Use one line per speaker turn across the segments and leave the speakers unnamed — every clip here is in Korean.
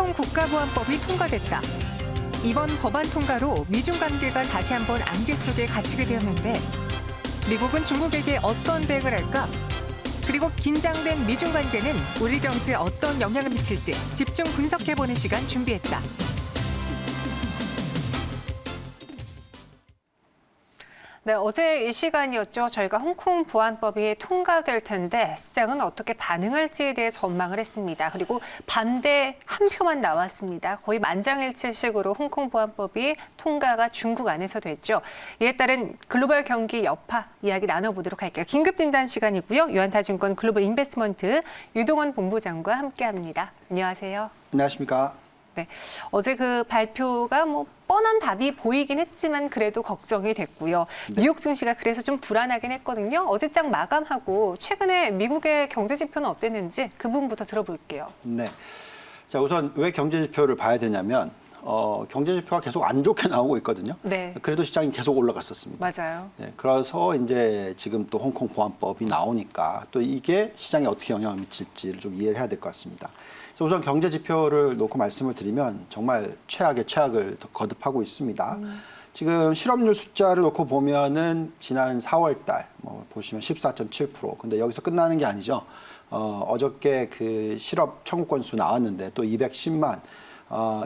홍콩 국가보안법이 통과됐다. 이번 법안 통과로 미중 관계가 다시 한번 안개 속에 갇히게 되었는데 미국은 중국에게 어떤 대응을 할까? 그리고 긴장된 미중 관계는 우리 경제에 어떤 영향을 미칠지 집중 분석해보는 시간 준비했다.
네, 어제 이 시간이었죠. 저희가 홍콩 보안법이 통과될 텐데 시장은 어떻게 반응할지에 대해 전망을 했습니다. 그리고 반대 한 표만 나왔습니다. 거의 만장일치식으로 홍콩 보안법이 통과가 중국 안에서 됐죠. 이에 따른 글로벌 경기 여파 이야기 나눠보도록 할게요. 긴급 진단 시간이고요. 유한타증권 글로벌 인베스트먼트 유동원 본부장과 함께합니다. 안녕하세요.
안녕하십니까.
네, 어제 그 발표가 뻔한 답이 보이긴 했지만 그래도 걱정이 됐고요.
네.
뉴욕 증시가 그래서 좀 불안하긴 했거든요. 어제장 마감하고 최근에 미국의 경제 지표는 어땠는지 그 부분부터 들어볼게요.
네. 자, 우선 왜 경제 지표를 봐야 되냐면 경제 지표가 계속 안 좋게 나오고 있거든요.
네.
그래도 시장이 계속 올라갔었습니다.
맞아요.
네, 그래서 이제 지금 또 홍콩 보안법이 나오니까 또 이게 시장에 어떻게 영향을 미칠지를 좀 이해를 해야 될 것 같습니다. 그래서 우선 경제 지표를 놓고 말씀을 드리면 정말 최악의 최악을 거듭하고 있습니다. 지금 실업률 숫자를 놓고 보면은 지난 4월 달 보시면 14.7%. 근데 여기서 끝나는 게 아니죠. 어저께 그 실업 청구 건수 나왔는데 또 210만.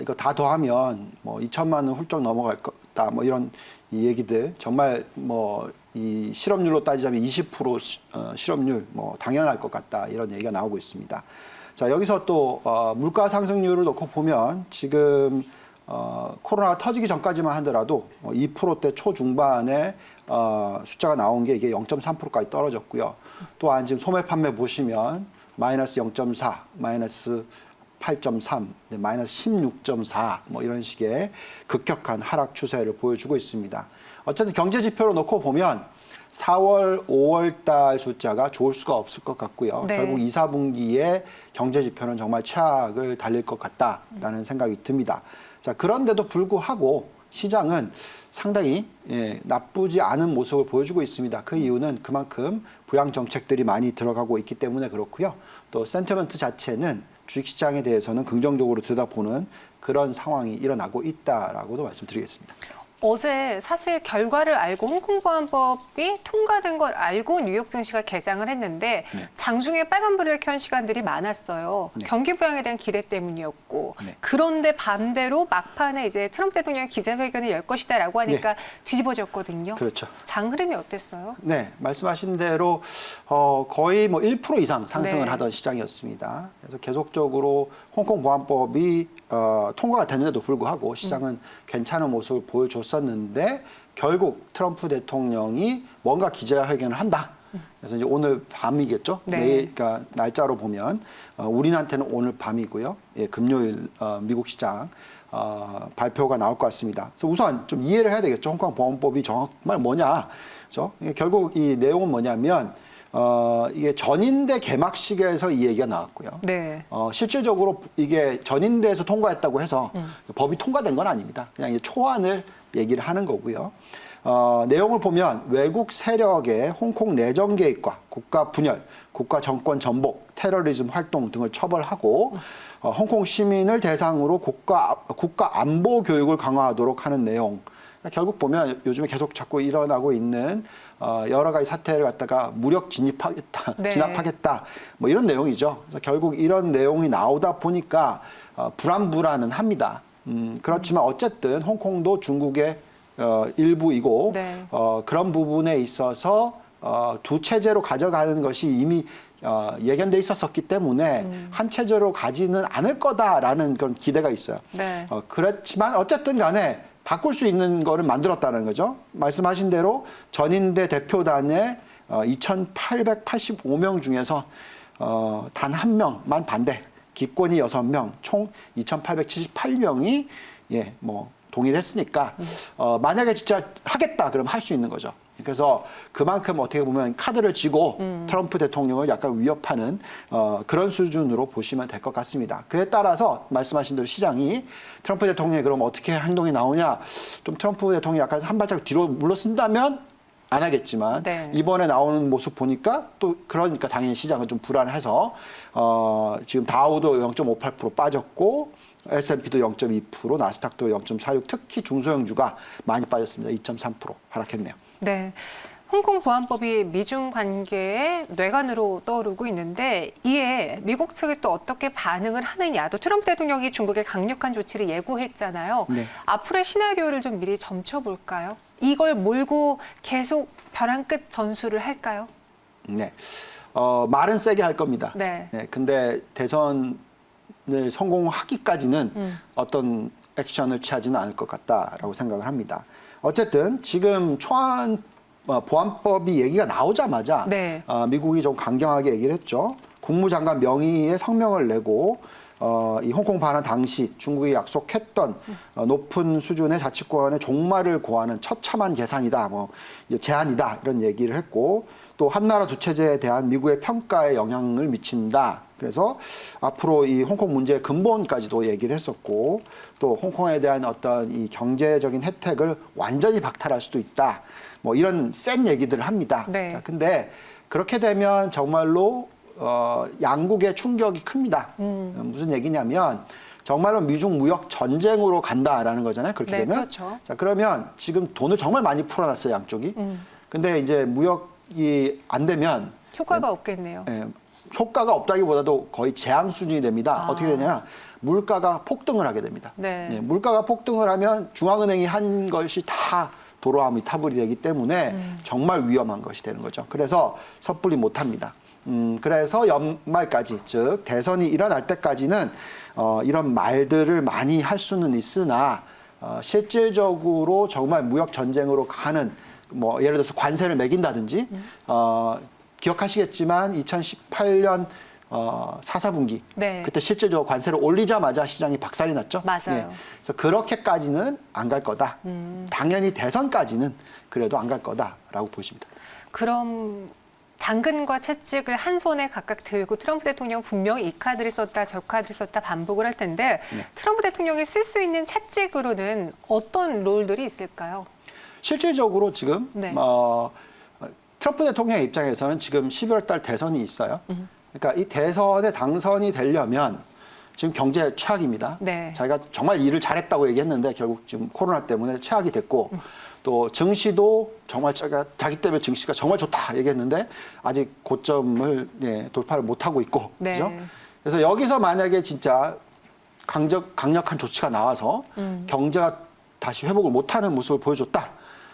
이거 다 더하면 2천만은 훌쩍 넘어갈 거다. 이런 이 얘기들 정말 이 실업률로 따지자면 20% 실업률 당연할 것 같다. 이런 얘기가 나오고 있습니다. 자, 여기서 또 물가 상승률을 놓고 보면 지금 코로나가 터지기 전까지만 하더라도 2%대 초중반에 숫자가 나온 게 이게 0.3%까지 떨어졌고요. 또한 지금 소매 판매 보시면 마이너스 0.4, 마이너스 8.3, 마이너스 16.4 이런 식의 급격한 하락 추세를 보여주고 있습니다. 어쨌든 경제 지표로 놓고 보면 4월, 5월 달 숫자가 좋을 수가 없을 것 같고요.
네.
결국 2, 4분기에 경제 지표는 정말 최악을 달릴 것 같다라는 생각이 듭니다. 자, 그런데도 불구하고 시장은 상당히 나쁘지 않은 모습을 보여주고 있습니다. 그 이유는 그만큼 부양 정책들이 많이 들어가고 있기 때문에 그렇고요. 또 센티먼트 자체는 주식시장에 대해서는 긍정적으로 들여다보는 그런 상황이 일어나고 있다라고도 말씀드리겠습니다.
어제 사실 결과를 알고 홍콩 보안법이 통과된 걸 알고 뉴욕 증시가 개장을 했는데
네.
장중에 빨간불을 켠 시간들이 많았어요.
네.
경기 부양에 대한 기대 때문이었고
네.
그런데 반대로 막판에 이제 트럼프 대통령이 기자회견을 열 것이다라고 하니까 뒤집어졌거든요.
그렇죠.
장 흐름이 어땠어요?
네, 말씀하신 대로 거의 1% 이상 상승을
네.
하던 시장이었습니다. 그래서 계속적으로 홍콩 보안법이 통과가 됐는데도 불구하고 시장은 괜찮은 모습을 보여줬었는데 결국 트럼프 대통령이 뭔가 기자회견을 한다. 그래서 이제 오늘 밤이겠죠.
네.
내일, 그러니까 날짜로 보면 우리한테는 오늘 밤이고요. 예, 금요일 미국 시장 발표가 나올 것 같습니다. 그래서 우선 좀 이해를 해야 되겠죠. 홍콩 보안법이 정말 뭐냐. 그렇죠? 결국 이 내용은 뭐냐면 이게 전인대 개막식에서 이 얘기가 나왔고요.
네.
실질적으로 이게 전인대에서 통과했다고 해서 법이 통과된 건 아닙니다. 그냥 이 초안을 얘기를 하는 거고요. 내용을 보면 외국 세력의 홍콩 내정 개입과 국가 분열, 국가 정권 전복, 테러리즘 활동 등을 처벌하고 홍콩 시민을 대상으로 국가 안보 교육을 강화하도록 하는 내용. 결국 보면 요즘에 계속 자꾸 일어나고 있는 여러 가지 사태를 갖다가 무력 진입하겠다,
네.
진압하겠다, 이런 내용이죠. 그래서 결국 이런 내용이 나오다 보니까 불안불안은 합니다. 그렇지만 어쨌든 홍콩도 중국의 일부이고
네.
그런 부분에 있어서 두 체제로 가져가는 것이 이미 예견돼 있었었기 때문에 한 체제로 가지는 않을 거다라는 그런 기대가 있어요.
네.
그렇지만 어쨌든 간에 바꿀 수 있는 거를 만들었다는 거죠. 말씀하신 대로 전인대 대표단의 2,885명 중에서 단 한 명만 반대, 기권이 6명, 총 2,878명이 동의를 했으니까 만약에 진짜 하겠다 그러면 할 수 있는 거죠. 그래서 그만큼 어떻게 보면 카드를 쥐고 트럼프 대통령을 약간 위협하는 그런 수준으로 보시면 될 것 같습니다. 그에 따라서 말씀하신 대로 시장이 트럼프 대통령이 그럼 어떻게 행동이 나오냐, 좀 트럼프 대통령이 약간 한 발짝 뒤로 물러선다면 안 하겠지만
네.
이번에 나오는 모습 보니까 또 그러니까 당연히 시장은 좀 불안해서 지금 다우도 0.58% 빠졌고 S&P도 0.2%, 나스닥도 0.46%, 특히 중소형주가 많이 빠졌습니다. 2.3% 하락했네요.
네. 홍콩 보안법이 미중 관계의 뇌관으로 떠오르고 있는데 이에 미국 측이 또 어떻게 반응을 하느냐. 또 트럼프 대통령이 중국의 강력한 조치를 예고했잖아요.
네.
앞으로의 시나리오를 좀 미리 점쳐볼까요? 이걸 몰고 계속 벼랑 끝 전술을 할까요?
네. 말은 세게 할 겁니다.
네.
근데 대선을 성공하기까지는 어떤 액션을 취하지는 않을 것 같다라고 생각을 합니다. 어쨌든 지금 초안 보안법이 얘기가 나오자마자
네.
미국이 좀 강경하게 얘기를 했죠. 국무장관 명의의 성명을 내고 이 홍콩 반환 당시 중국이 약속했던 높은 수준의 자치권의 종말을 고하는 처참한 계산이다, 제안이다 이런 얘기를 했고 또 한나라 두 체제에 대한 미국의 평가에 영향을 미친다. 그래서 앞으로 이 홍콩 문제의 근본까지도 얘기를 했었고 또 홍콩에 대한 어떤 이 경제적인 혜택을 완전히 박탈할 수도 있다. 이런 센 얘기들을 합니다.
네.
자, 근데 그렇게 되면 정말로 양국의 충격이 큽니다. 무슨 얘기냐면 정말로 미중 무역 전쟁으로 간다라는 거잖아요. 그렇게
네,
되면.
그렇죠.
자, 그러면 지금 돈을 정말 많이 풀어놨어요, 양쪽이. 근데 이제 무역이 안 되면
효과가 없겠네요.
효과가 없다기보다도 거의 재앙 수준이 됩니다. 어떻게 되냐면 물가가 폭등을 하게 됩니다.
네.
물가가 폭등을 하면 중앙은행이 한 것이 다 도로아미 타불이 되기 때문에 정말 위험한 것이 되는 거죠. 그래서 섣불리 못합니다. 그래서 연말까지, 즉 대선이 일어날 때까지는 이런 말들을 많이 할 수는 있으나 실질적으로 정말 무역 전쟁으로 가는 예를 들어서 관세를 매긴다든지 기억하시겠지만 2018년 4분기
네.
그때 실질적으로 관세를 올리자마자 시장이 박살이 났죠.
맞아요.
그래서 그렇게까지는 안 갈 거다. 당연히 대선까지는 그래도 안 갈 거다라고 보십니다.
그럼 당근과 채찍을 한 손에 각각 들고 트럼프 대통령 분명히 이 카드를 썼다 저 카드를 썼다 반복을 할 텐데 트럼프 대통령이 쓸 수 있는 채찍으로는 어떤 롤들이 있을까요?
실질적으로 지금
네.
트럼프 대통령의 입장에서는 지금 12월 달 대선이 있어요. 그러니까 이 대선에 당선이 되려면 지금 경제 최악입니다.
네.
자기가 정말 일을 잘했다고 얘기했는데 결국 지금 코로나 때문에 최악이 됐고 또 증시도 정말 자기 때문에 증시가 정말 좋다 얘기했는데 아직 고점을 돌파를 못하고 있고
네.
그죠? 그래서 여기서 만약에 진짜 강력한 조치가 나와서 경제가 다시 회복을 못하는 모습을 보여줬다.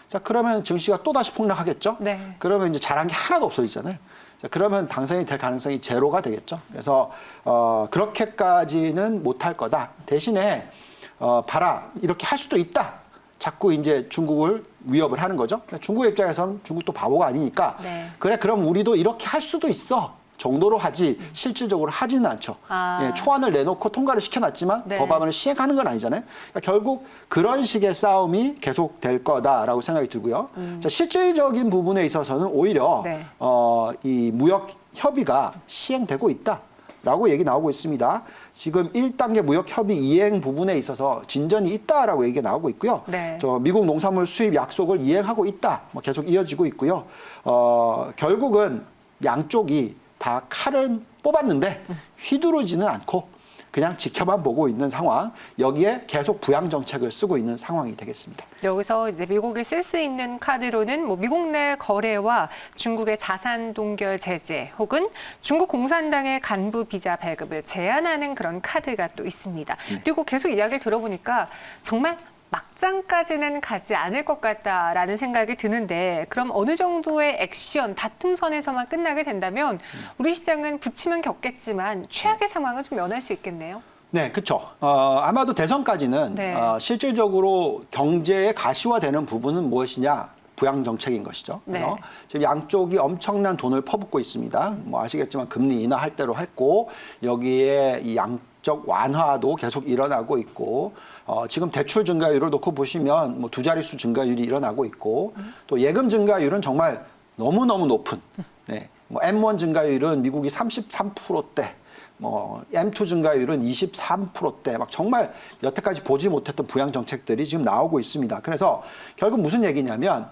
자, 그러면 증시가 또 다시 폭락하겠죠?
네.
그러면 이제 잘한 게 하나도 없어지잖아요. 자, 그러면 당선이 될 가능성이 제로가 되겠죠. 그래서 그렇게까지는 못할 거다. 대신에 봐라, 이렇게 할 수도 있다. 자꾸 이제 중국을 위협을 하는 거죠. 중국 입장에서는 중국도 바보가 아니니까
네.
그래, 그럼 우리도 이렇게 할 수도 있어. 정도로 하지 실질적으로 하지는 않죠. 초안을 내놓고 통과를 시켜놨지만
네.
법안을 시행하는 건 아니잖아요. 그러니까 결국 그런 식의 싸움이 계속될 거다라고 생각이 들고요. 자, 실질적인 부분에 있어서는 오히려
네.
이 무역 협의가 시행되고 있다라고 얘기 나오고 있습니다. 지금 1단계 무역 협의 이행 부분에 있어서 진전이 있다라고 얘기가 나오고 있고요.
네.
미국 농산물 수입 약속을 이행하고 있다. 계속 이어지고 있고요. 결국은 양쪽이 다 칼을 뽑았는데 휘두르지는 않고 그냥 지켜만 보고 있는 상황, 여기에 계속 부양 정책을 쓰고 있는 상황이 되겠습니다.
여기서 이제 미국이 쓸 수 있는 카드로는 미국 내 거래와 중국의 자산 동결 제재 혹은 중국 공산당의 간부 비자 발급을 제한하는 그런 카드가 또 있습니다. 그리고 계속 이야기를 들어보니까 정말 막장까지는 가지 않을 것 같다라는 생각이 드는데 그럼 어느 정도의 액션, 다툼선에서만 끝나게 된다면 우리 시장은 붙이면 겪겠지만 최악의 상황은 좀 면할 수 있겠네요.
네, 그렇죠. 아마도 대선까지는
네.
실질적으로 경제의 가시화되는 부분은 무엇이냐? 부양 정책인 것이죠.
네.
그래서 지금 양쪽이 엄청난 돈을 퍼붓고 있습니다. 아시겠지만 금리 인하할 대로 했고 여기에 이 양적 완화도 계속 일어나고 있고 지금 대출 증가율을 놓고 보시면 두 자릿수 증가율이 일어나고 있고 또 예금 증가율은 정말 너무너무 높은 M1 증가율은 미국이 33%대 M2 증가율은 23%대 정말 여태까지 보지 못했던 부양 정책들이 지금 나오고 있습니다. 그래서 결국 무슨 얘기냐면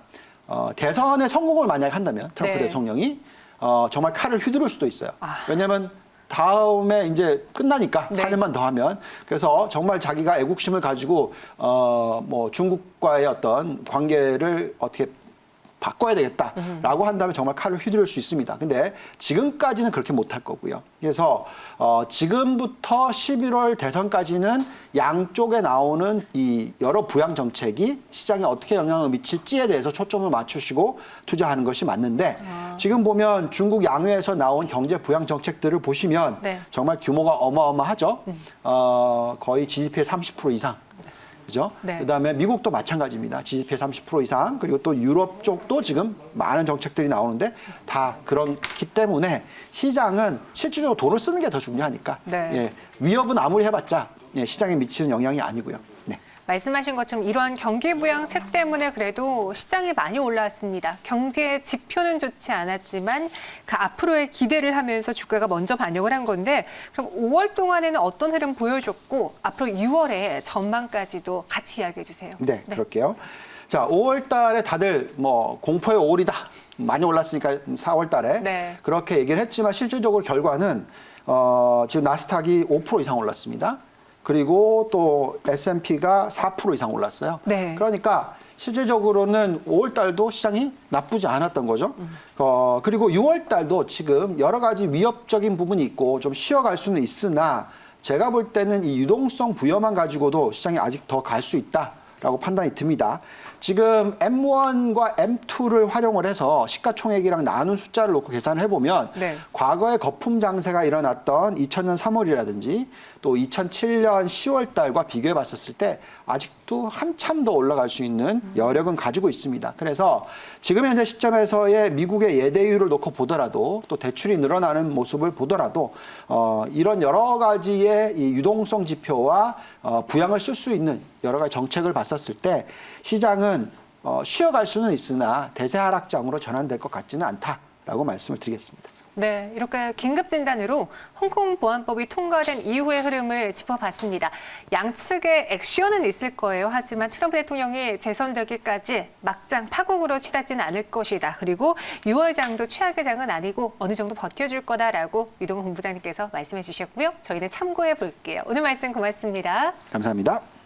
대선에 성공을 만약에 한다면 트럼프
네.
대통령이 정말 칼을 휘두를 수도 있어요.
아.
왜냐하면 다음에 이제 끝나니까
네.
4년만 더 하면 그래서 정말 자기가 애국심을 가지고 뭐 중국과의 어떤 관계를 어떻게 바꿔야 되겠다라고 한다면 정말 칼을 휘두를 수 있습니다. 근데 지금까지는 그렇게 못할 거고요. 그래서 지금부터 11월 대선까지는 양쪽에 나오는 이 여러 부양 정책이 시장에 어떻게 영향을 미칠지에 대해서 초점을 맞추시고 투자하는 것이 맞는데 지금 보면 중국 양회에서 나온 경제 부양 정책들을 보시면
네.
정말 규모가 어마어마하죠. 거의 GDP의 30% 이상. 그죠?
네.
그다음에 미국도 마찬가지입니다. GDP의 30% 이상 그리고 또 유럽 쪽도 지금 많은 정책들이 나오는데 다 그렇기 때문에 시장은 실질적으로 돈을 쓰는 게 더 중요하니까
네.
예, 위협은 아무리 해봤자 시장에 미치는 영향이 아니고요. 네.
말씀하신 것처럼 이러한 경기 부양책 때문에 그래도 시장이 많이 올라왔습니다. 경제 지표는 좋지 않았지만 그 앞으로의 기대를 하면서 주가가 먼저 반영을 한 건데 그럼 5월 동안에는 어떤 흐름 보여줬고 앞으로 6월에 전망까지도 같이 이야기해 주세요.
네, 그럴게요. 자, 5월 달에 다들 뭐 공포의 5월이다. 많이 올랐으니까 4월 달에
네.
그렇게 얘기를 했지만 실질적으로 결과는 지금 나스닥이 5% 이상 올랐습니다. 그리고 또 S&P가 4% 이상 올랐어요.
네.
그러니까 실질적으로는 5월 달도 시장이 나쁘지 않았던 거죠. 그리고 6월 달도 지금 여러 가지 위협적인 부분이 있고 좀 쉬어갈 수는 있으나 제가 볼 때는 이 유동성 부여만 가지고도 시장이 아직 더 갈 수 있다라고 판단이 듭니다. 지금 M1과 M2를 활용을 해서 시가총액이랑 나눈 숫자를 놓고 계산을 해보면
네.
과거에 거품 장세가 일어났던 2000년 3월이라든지 또 2007년 10월 달과 비교해 봤었을 때 아직도 한참 더 올라갈 수 있는 여력은 가지고 있습니다. 그래서 지금 현재 시점에서의 미국의 예대율을 놓고 보더라도 또 대출이 늘어나는 모습을 보더라도 이런 여러 가지의 이 유동성 지표와 부양을 쓸 수 있는 여러 가지 정책을 봤었을 때 시장은 쉬어갈 수는 있으나 대세 하락장으로 전환될 것 같지는 않다라고 말씀을 드리겠습니다.
네, 이렇게 긴급 진단으로 홍콩 보안법이 통과된 이후의 흐름을 짚어봤습니다. 양측의 액션은 있을 거예요. 하지만 트럼프 대통령이 재선되기까지 막장 파국으로 치닫지는 않을 것이다. 그리고 6월 장도 최악의 장은 아니고 어느 정도 버텨줄 거다라고 유동훈 본부장님께서 말씀해 주셨고요. 저희는 참고해 볼게요. 오늘 말씀 고맙습니다.
감사합니다.